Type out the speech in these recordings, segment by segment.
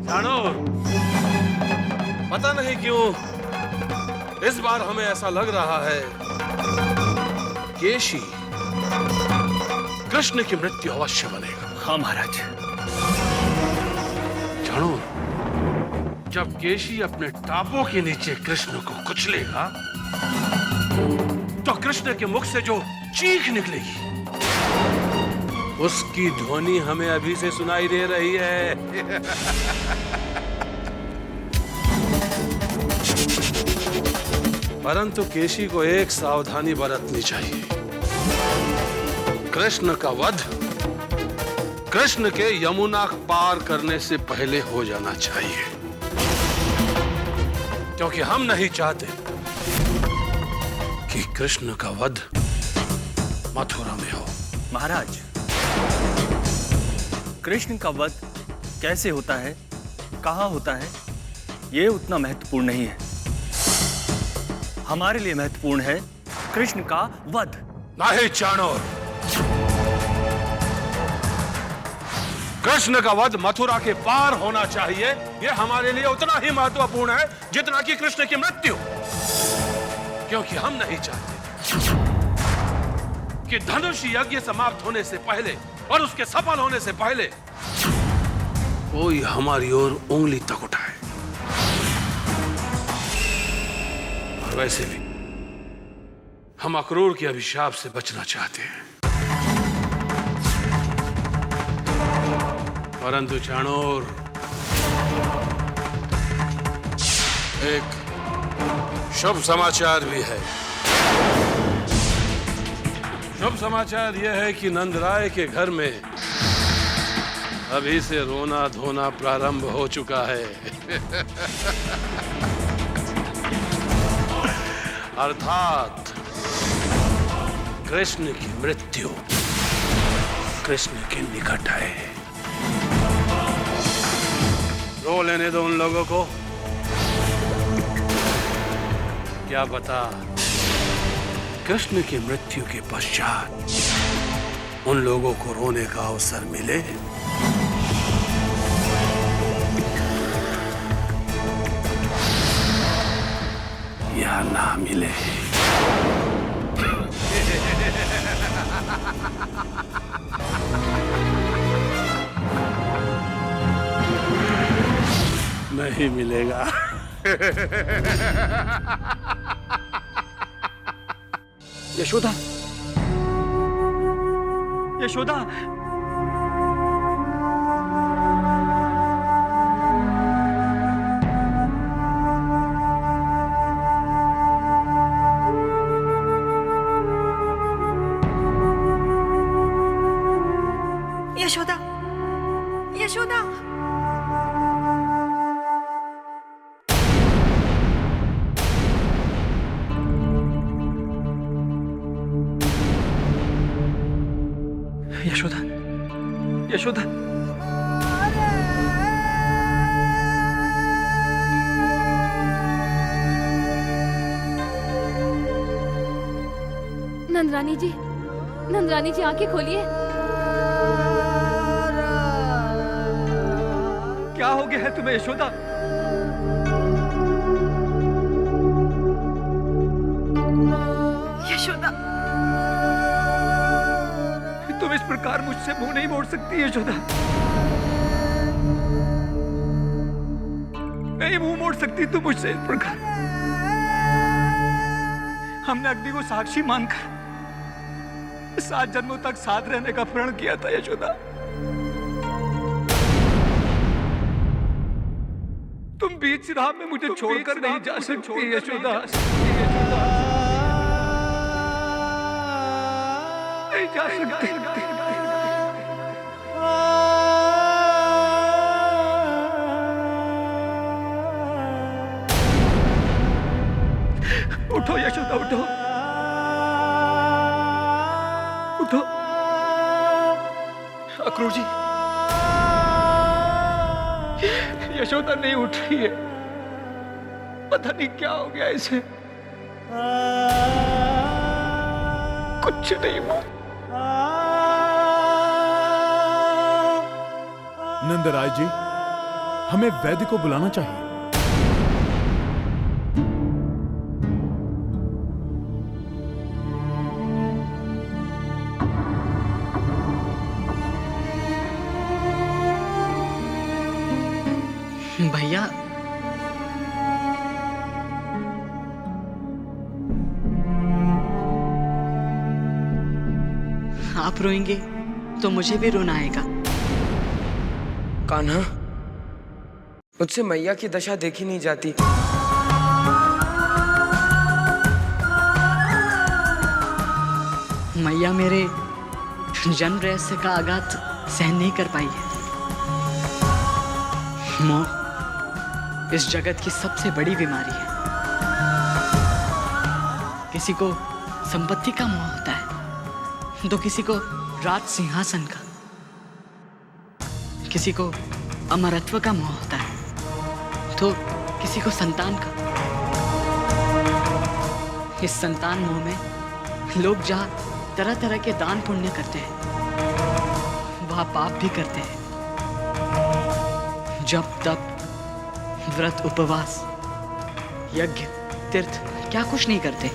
जानो, पता नहीं क्यों इस बार हमें ऐसा लग रहा है केशी कृष्ण की मृत्यु अवश्य बनेगा। हाँ महाराज। जानो, जब केशी अपने टापों के नीचे कृष्ण को कुचलेगा तो कृष्ण के मुख से जो चीख निकलेगी उसकी ध्वनि हमें अभी से सुनाई दे रही है। परंतु केशी को एक सावधानी बरतनी चाहिए। कृष्ण का वध कृष्ण के यमुना पार करने से पहले हो जाना चाहिए, क्योंकि हम नहीं चाहते कि कृष्ण का वध मथुरा में हो। महाराज, कृष्ण का वध कैसे होता है, कहाँ होता है, यह उतना महत्वपूर्ण नहीं है। हमारे लिए महत्वपूर्ण है कृष्ण का वध। नहीं चाणोर, कृष्ण का वध मथुरा के पार होना चाहिए। यह हमारे लिए उतना ही महत्वपूर्ण है जितना कि कृष्ण की मृत्यु, क्योंकि हम नहीं चाहते कि धनुष यज्ञ समाप्त होने से पहले और उसके सफल होने से पहले कोई हमारी ओर उंगली तक उठाए। और वैसे भी हम अक्रूर के अभिशाप से बचना चाहते हैं। परंतु चाणोर, एक शुभ समाचार भी है। शुभ समाचार यह है कि नंदराय के घर में अभी से रोना धोना प्रारंभ हो चुका है। अर्थात कृष्ण की मृत्यु कृष्ण के निकट है। रो लेने दो उन लोगों को। क्या पता कृष्ण की मृत्यु के पश्चात उन लोगों को रोने का अवसर मिले। या ना मिले। नहीं मिलेगा। यशोदा, यशोदा, यशोदा, यशोदा। यशोदा, यशोदा। नंदरानी जी, नंदरानी जी आंखें खोलिए। क्या हो गया है तुम्हें यशोदा? यशोदा, तुम इस प्रकार मुझसे मुंह नहीं मोड़ सकती यशोदा। नहीं मुंह मोड़ सकती तुम मुझसे इस प्रकार। हमने अग्नि को साक्षी मानकर 7 जन्मों तक साथ रहने का प्रण किया था यशोदा। तुम बीच राह में मुझे छोड़कर नहीं जा सकती यशोदा। नहीं जा सकती। उठो यशोदा, उठो, उठो। अक्रूर जी, यशोदा नहीं उठ रही है। पता नहीं क्या हो गया इसे। कुछ नहीं हुआ। नंदराय जी, हमें वैद्य को बुलाना चाहिए। भैया, आप रोएंगे तो मुझे भी रोना आएगा। कान्हा, मुझसे मैया की दशा देखी नहीं जाती। मैया मेरे जन्म रहस्य का आघात सहन नहीं कर पाई है। मोह इस जगत की सबसे बड़ी बीमारी है। किसी को संपत्ति का मोह होता है, तो किसी को राज सिंहासन का, किसी को अमरत्व का मोह होता है, तो किसी को संतान का। इस संतान मोह में लोग जहाँ तरह तरह के दान पुण्य करते हैं, वहाँ पाप भी करते हैं। जब तब व्रत उपवास यज्ञ तीर्थ क्या कुछ नहीं करते।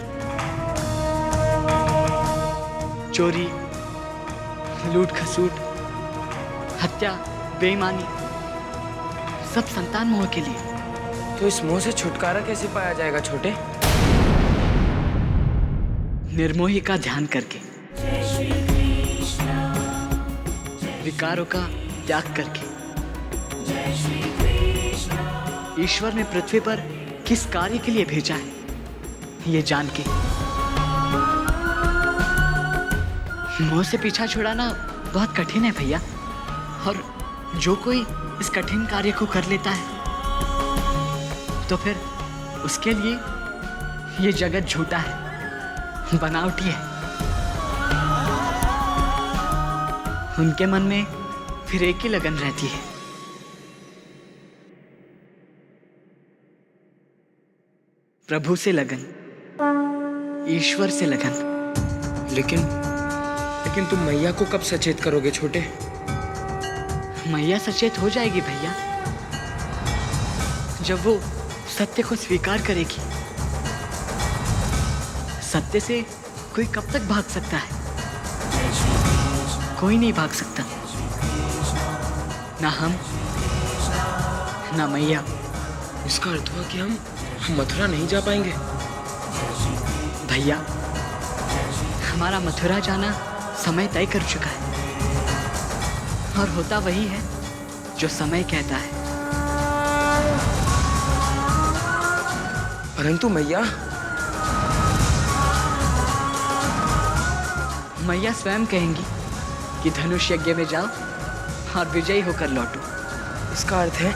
चोरी लूट खसूट हत्या बेईमानी सब संतान मोह के लिए। तो इस मोह से छुटकारा कैसे पाया जाएगा छोटे? निर्मोही का ध्यान करके, विकारों का त्याग करके, ईश्वर ने पृथ्वी पर किस कार्य के लिए भेजा है ये जान के। मोह से पीछा छुड़ाना बहुत कठिन है भैया, और जो कोई इस कठिन कार्य को कर लेता है तो फिर उसके लिए ये जगत झूठा है, बनावटी है। उनके मन में फिर एक ही लगन रहती है, प्रभु से लगन, ईश्वर से लगन। लेकिन तुम मैया को कब सचेत करोगे छोटे? मैया सचेत हो जाएगी भैया, जब वो सत्य को स्वीकार करेगी। सत्य से कोई कब तक भाग सकता है? कोई नहीं भाग सकता, ना हम ना मैया। इसका अर्थ हुआ कि हम मथुरा नहीं जा पाएंगे। भैया, हमारा मथुरा जाना समय तय कर चुका है, और होता वही है जो समय कहता है। परंतु मैया स्वयं कहेंगी कि धनुष यज्ञ में जाओ और विजयी होकर लौटो। इसका अर्थ है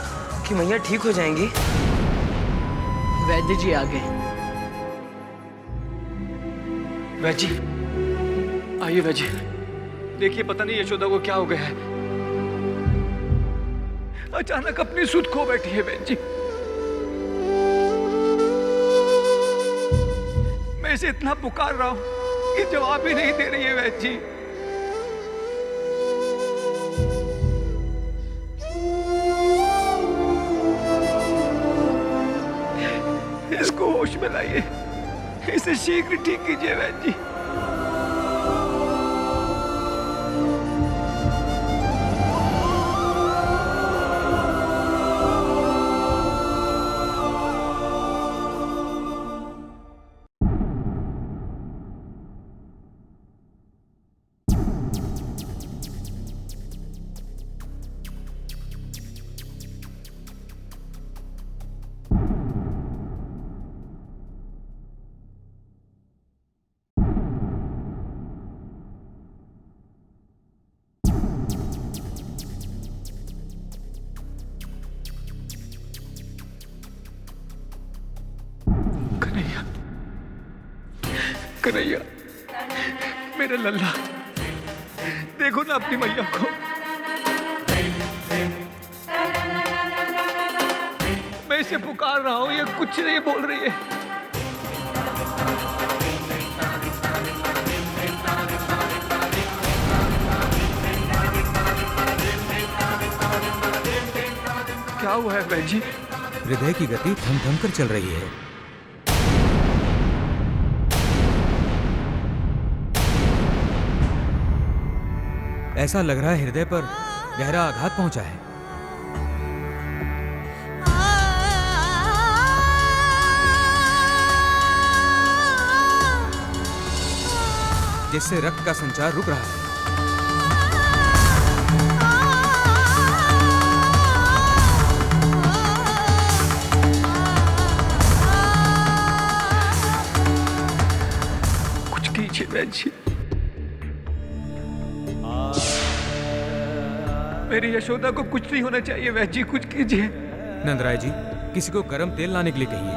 कि मैया ठीक हो जाएंगी। वैद्य जी आ गए। वैद्य जी, आइए वैद्य जी। देखिए, पता नहीं यशोदा को क्या हो गया है। अचानक अपनी सुध खो बैठी है वैद्य जी। मैं इसे इतना पुकार रहा हूं कि जवाब ही नहीं दे रही है वैद्य जी। इसको होश में लाइए, इसे शीघ्र ठीक कीजिए वैद्य जी। कन्हैया, कन्हैया, मेरे लल्ला, देखो ना अपनी मैया को। मैं इसे पुकार रहा हूं, ये कुछ नहीं बोल रही है। क्या हुआ है वैद जी? हृदय की गति थम थम कर चल रही है। ऐसा लग रहा है हृदय पर गहरा आघात पहुंचा है, जिससे रक्त का संचार रुक रहा है। कुछ कीजिए वैद जी, मेरी यशोदा को कुछ नहीं होना चाहिए। वैद जी कुछ कीजिए। नंदराय जी, किसी को गर्म तेल लाने के लिए कहिए।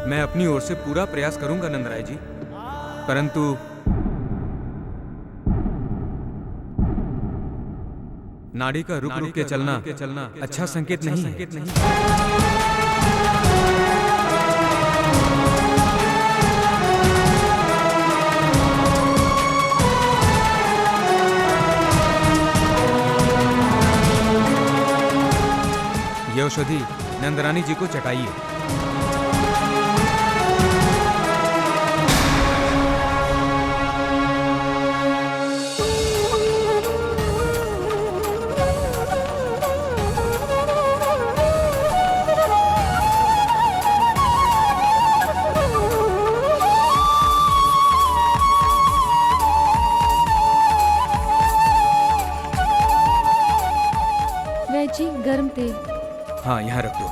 मैं अपनी ओर से पूरा प्रयास करूंगा नंदराय जी, परंतु नाड़ी का रुक रुक के चलना अच्छा संकेत नहीं है। ये औषधि नंदरानी जी को चटाइए। वैद जी गर्म तेल। हाँ, यहाँ रख दो।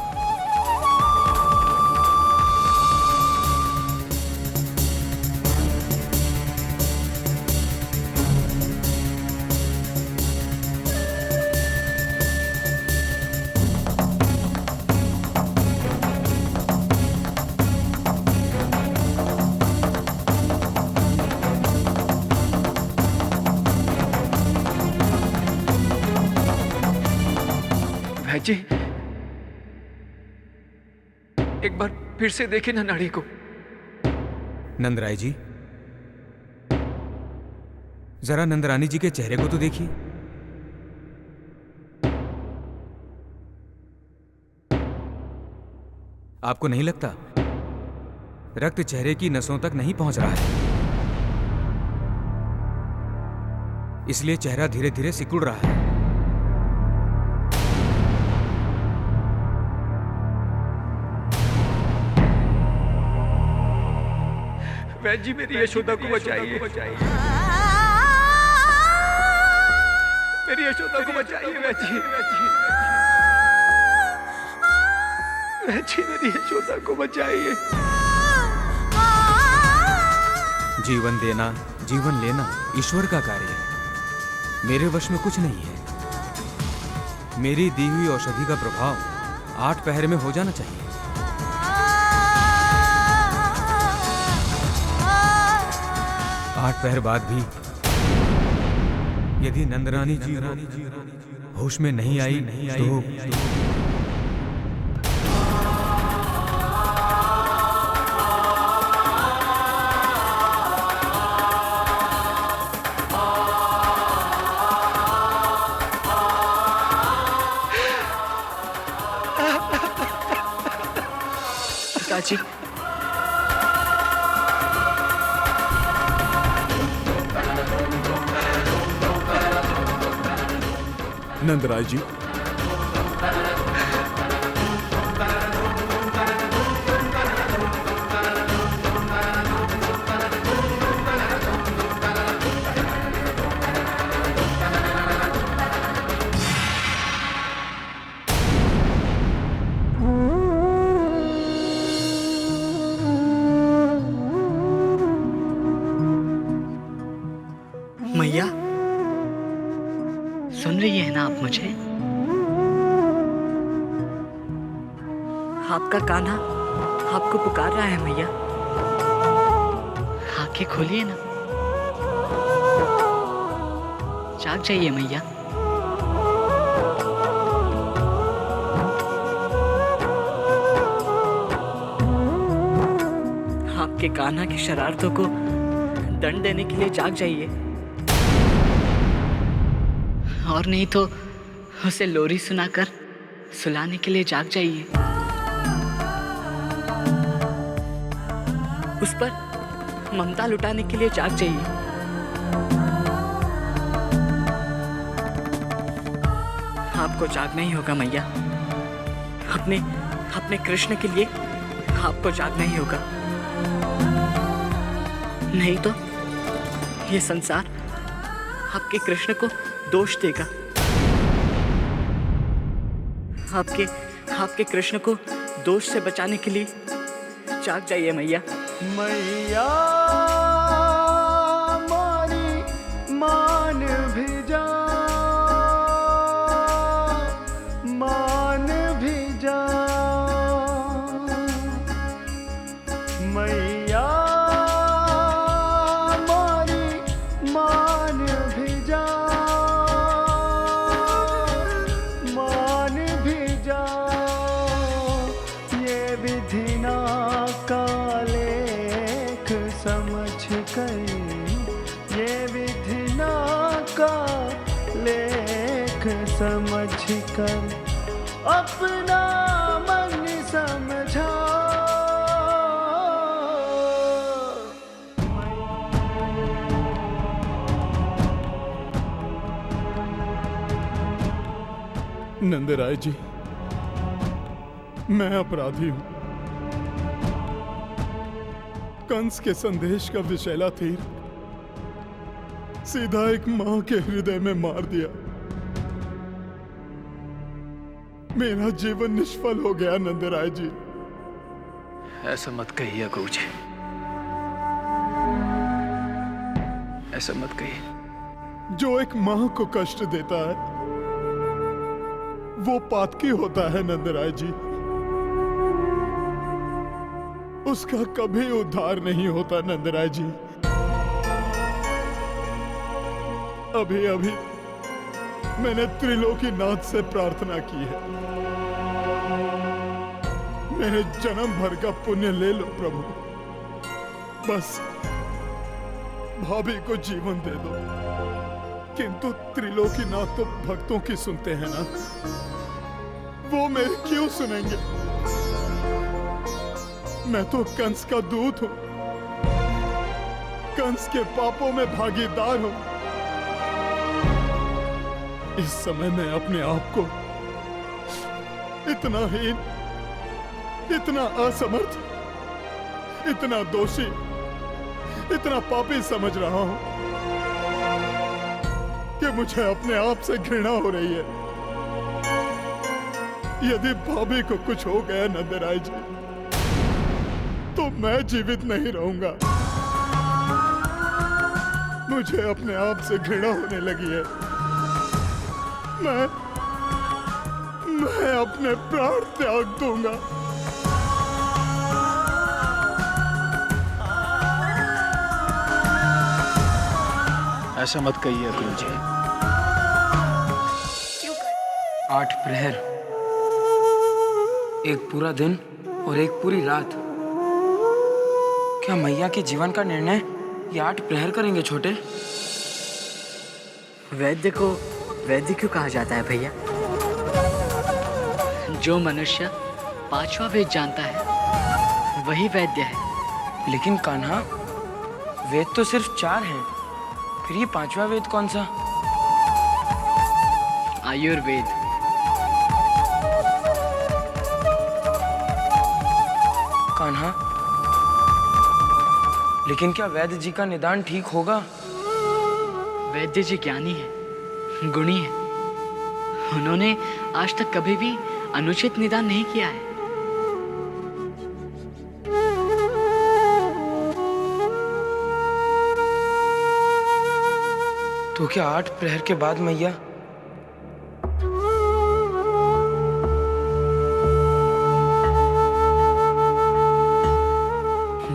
वैद जी एक बार फिर से देखे ना नाड़ी को। नंदराय जी, जरा नंदरानी जी के चेहरे को तो देखिए। आपको नहीं लगता रक्त चेहरे की नसों तक नहीं पहुंच रहा है, इसलिए चेहरा धीरे धीरे सिकुड़ रहा है। वैद जी मेरी यशोदा को बचाइए, मेरी यशोदा को बचाइए। वैद जी, वैद जी मेरी यशोदा को बचाइए। जीवन देना जीवन लेना ईश्वर का कार्य है, मेरे वश में कुछ नहीं है। मेरी दी हुई औषधि का प्रभाव 8 पहर में हो जाना चाहिए। 8 पहर बाद भी यदि नंदरानी जी होश में नहीं आई तो पिताजी, नंदराय जी, मैया सुन रही है ना आप मुझे? आपका कान्हा आपको पुकार रहा है मैया, आंखें खोलिए ना, जाग जाइए मैया। आपके कान्हा की शरारतों को दंड देने के लिए जाग जाइए, और नहीं तो उसे लोरी सुनाकर सुलाने के लिए जाग जाइए। उस पर ममता लुटाने के लिए जाग जाइए। आपको जागना ही होगा मैया, अपने कृष्ण के लिए आपको जागना ही होगा, नहीं तो ये संसार आपके कृष्ण को दोष देगा। आपके कृष्ण को दोष से बचाने के लिए जाग जाइए मैया। मैया मारी मान भी जा, मान भी जा, मैया मारी मान भी जा, मान भी जा। ये विधि ना का लेख समझ कर, ये विधि ना का लेख समझ कर अपना मन समझा। नंदराय जी, मैं अपराधी हूं। कंस के संदेश का विषैला तीर सीधा एक मां के हृदय में मार दिया। मेरा जीवन निष्फल हो गया नंदराय जी। ऐसा मत कहिए गुरु जी, ऐसा मत कहिए। जो एक मां को कष्ट देता है वो पातकी होता है नंदराय जी, उसका कभी उद्धार नहीं होता नंदराय जी। अभी अभी मैंने त्रिलोकीनाथ से प्रार्थना की है, मेरे जन्म भर का पुण्य ले लो प्रभु, बस भाभी को जीवन दे दो। किंतु त्रिलोकीनाथ तो भक्तों की सुनते हैं ना, वो मेरी क्यों सुनेंगे? मैं तो कंस का दूत हूं, कंस के पापों में भागीदार हूं। इस समय मैं अपने आप को इतना हीन, इतना असमर्थ, इतना दोषी, इतना पापी समझ रहा हूं कि मुझे अपने आप से घृणा हो रही है। यदि भाभी को कुछ हो गया नंदराय जी, तो मैं जीवित नहीं रहूंगा। मुझे अपने आप से घृणा होने लगी है। मैं अपने प्राण त्याग दूंगा। ऐसा मत कहिए गुरु जी। 8 प्रहर, एक पूरा दिन और एक पूरी रात। क्या मैया के जीवन का निर्णय ये 8 प्रहर करेंगे छोटे? वैद्य को वैद्य क्यों कहा जाता है भैया? जो मनुष्य 5वां वेद जानता है वही वैद्य है। लेकिन कान्हा, वेद तो सिर्फ 4 हैं, फिर ये 5वां वेद कौन सा? आयुर्वेद। कान्हा, लेकिन क्या वैद्य जी का निदान ठीक होगा? वैद्य जी ज्ञानी है, गुणी है। उन्होंने आज तक कभी भी अनुचित निदान नहीं किया है। तो क्या 8 प्रहर के बाद मैया?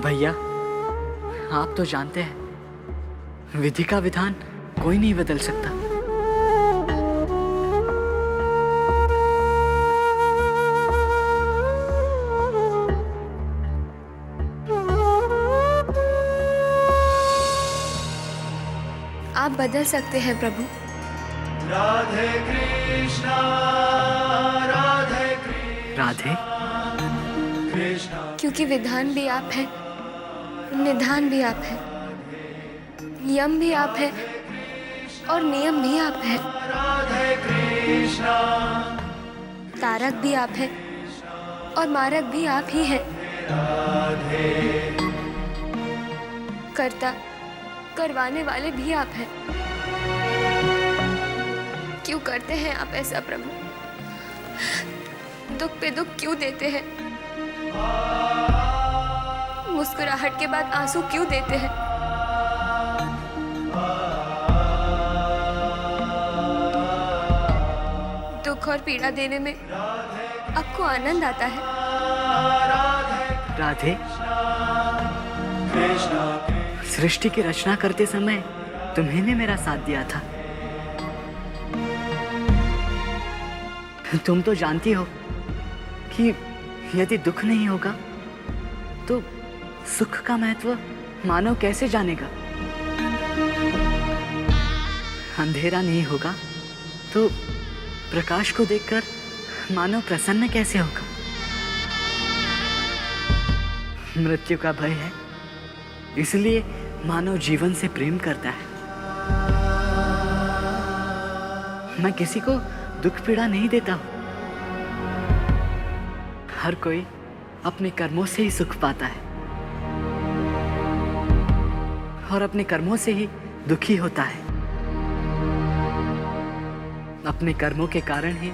भैया, आप तो जानते हैं, विधि का विधान कोई नहीं बदल सकता। आप बदल सकते हैं प्रभु। राधे, क्योंकि विधान भी आप हैं, निधान भी आप हैं, यम भी आप हैं और नियम भी आप हैं। तारक भी आप हैं और मारक भी आप ही हैं। करता करवाने वाले भी आप हैं। क्यों करते हैं आप ऐसा प्रभु? दुख पे दुख क्यों देते हैं? मुस्कुराहट के बाद आंसू क्यों देते हैं? दुख और पीड़ा देने में आपको आनंद आता है। राधे, सृष्टि की रचना करते समय तुम्ही ने मेरा साथ दिया था। तुम तो जानती हो कि यदि दुख नहीं होगा तो सुख का महत्व मानव कैसे जानेगा। अंधेरा नहीं होगा तो प्रकाश को देखकर मानव प्रसन्न कैसे होगा। मृत्यु का भय है, इसलिए मानव जीवन से प्रेम करता है। मैं किसी को दुख पीड़ा नहीं देता हूं। हर कोई अपने कर्मों से ही सुख पाता है और अपने कर्मों से ही दुखी होता है। अपने कर्मों के कारण ही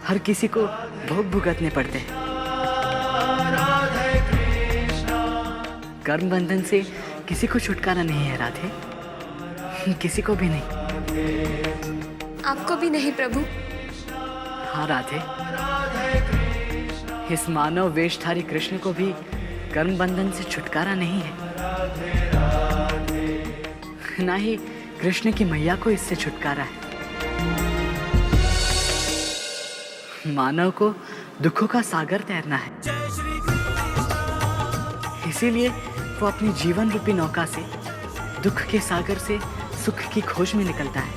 हर किसी को भोग भुगतने पड़ते हैं। कर्म बंधन से किसी को छुटकारा नहीं है राधे, किसी को भी नहीं। आपको भी नहीं प्रभु। हाँ राधे, इस मानव वेशधारी कृष्ण को भी कर्म बंधन से छुटकारा नहीं है, ना ही कृष्ण की मैया को इससे छुटकारा है। मानव को दुखों का सागर तैरना है, इसीलिए वो अपनी जीवन रूपी नौका से दुख के सागर से सुख की खोज में निकलता है।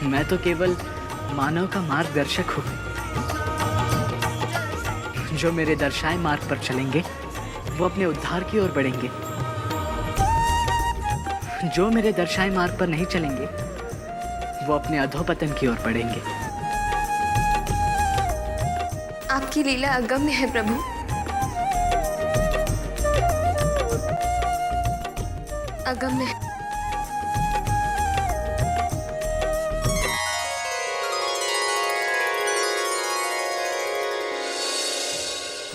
मैं तो केवल मानव का मार्गदर्शक हूँ। जो मेरे दर्शाए मार्ग पर चलेंगे वो अपने उद्धार की ओर बढ़ेंगे। जो मेरे दर्शाए मार्ग पर नहीं चलेंगे वो अपने अधोपतन की ओर बढ़ेंगे। आपकी लीला अगम्य है प्रभु। अगम्य है।